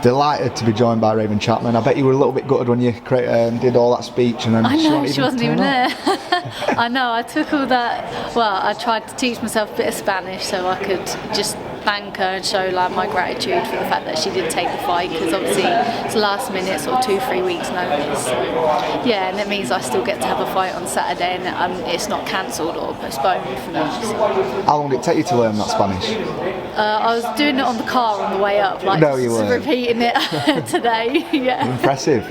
Delighted to be joined by Raven Chapman. I bet you were a little bit gutted when you did all that speech and then I know, she wasn't even there. Up. I know, I took all that. Well, I tried to teach myself a bit of Spanish so I could just thank her and show like my gratitude for the fact that she did take the fight, because obviously it's last minute, sort of 2-3 weeks notice. So, yeah, and it means I still get to have a fight on Saturday and it's not cancelled or postponed for me. So. How long did it take you to learn that Spanish? I was doing it on the car on the way up, like no, you weren't. repeating it today. Yeah. Impressive.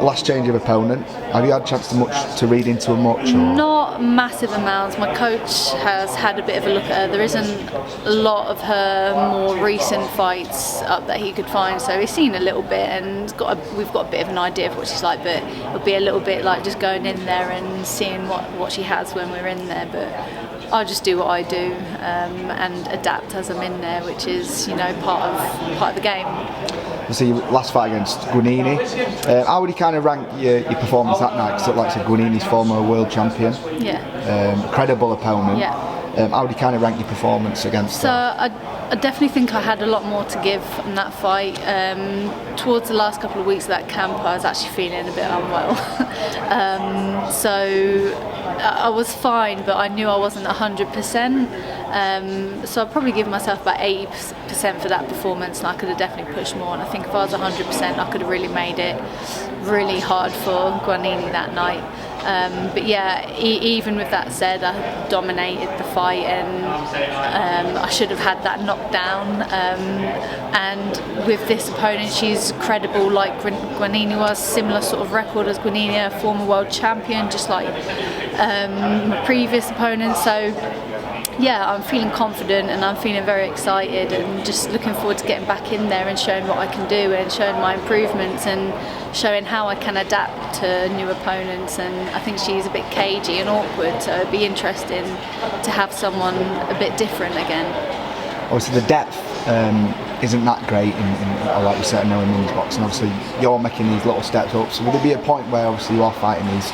Last change of opponent. Have you had a chance to read into her much? Or? Not massive amounts. My coach has had a bit of a look at her. There isn't a lot of her more recent fights up that he could find, so he's seen a little bit and we've got a bit of an idea of what she's like, but it'll be a little bit like just going in there and seeing what she has when we're in there. But I'll just do what I do and adapt as I'm in there, which is, part of the game. So your last fight against Guanini, how would you kind of rank your performance that night? Because like I said, Guanini's former world champion, credible opponent. Yeah. How would you kind of rank your performance against her? I definitely think I had a lot more to give in that fight. Towards the last couple of weeks of that camp, I was actually feeling a bit unwell. So I was fine, but I knew I wasn't 100%. So I'd probably give myself about 80% for that performance, and I could have definitely pushed more. And I think if I was 100%, I could have really made it really hard for Guanini that night. But yeah, even with that said, I dominated the fight, and I should have had that knockdown. And with this opponent, she's credible like Guanini was, similar sort of record as Guanini, a former world champion, just like my previous opponent. So yeah, I'm feeling confident and I'm feeling very excited and just looking forward to getting back in there and showing what I can do and showing my improvements and showing how I can adapt to new opponents. And I think she's a bit cagey and awkward, so it'd be interesting to have someone a bit different again. Obviously the depth isn't that great in like you said, in women's boxing. Obviously you're making these little steps up, so would there be a point where obviously you are fighting these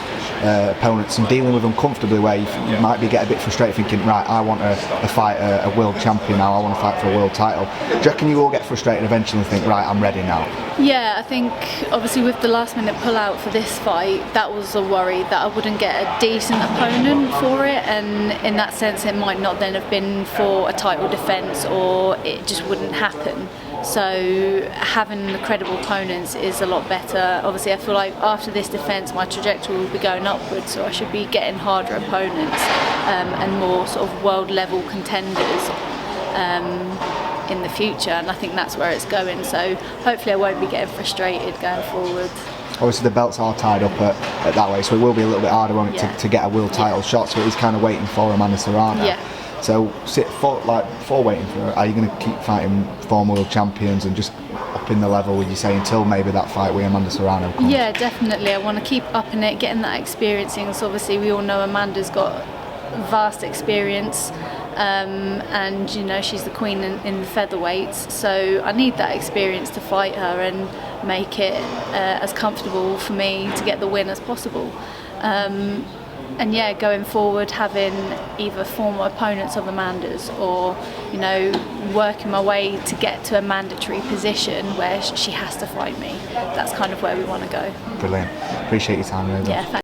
opponents and dealing with them comfortably, where you might get a bit frustrated thinking, right, I want to fight a world champion now, I want to fight for a world title? Do you reckon you will get frustrated eventually and think, right, I'm ready now? Yeah, I think obviously with the last minute pull out for this fight, that was a worry that I wouldn't get a decent opponent for it, and in that sense it might not then have been for a title defence, or it just wouldn't happen. So having the credible opponents is a lot better. Obviously I feel like after this defence my trajectory will be going upwards, so I should be getting harder opponents and more sort of world level contenders in the future, and I think that's where it's going, so hopefully I won't be getting frustrated going forward. Obviously the belts are tied up at that way, so it will be a little bit harder on it to get a world title shot, so he's kind of waiting for Amanda Serrano. Yeah. So for waiting for her, are you going to keep fighting former world champions and just upping the level, would you say, until maybe that fight with Amanda Serrano comes? Yeah, definitely. I want to keep upping it, getting that experiencing. So obviously we all know Amanda's got vast experience, and she's the queen in the featherweights, so I need that experience to fight her and make it as comfortable for me to get the win as possible. And yeah, going forward, having either former opponents of Amanda's or, working my way to get to a mandatory position where she has to fight me. That's kind of where we want to go. Brilliant. Appreciate your time, Raven. Yeah, thanks.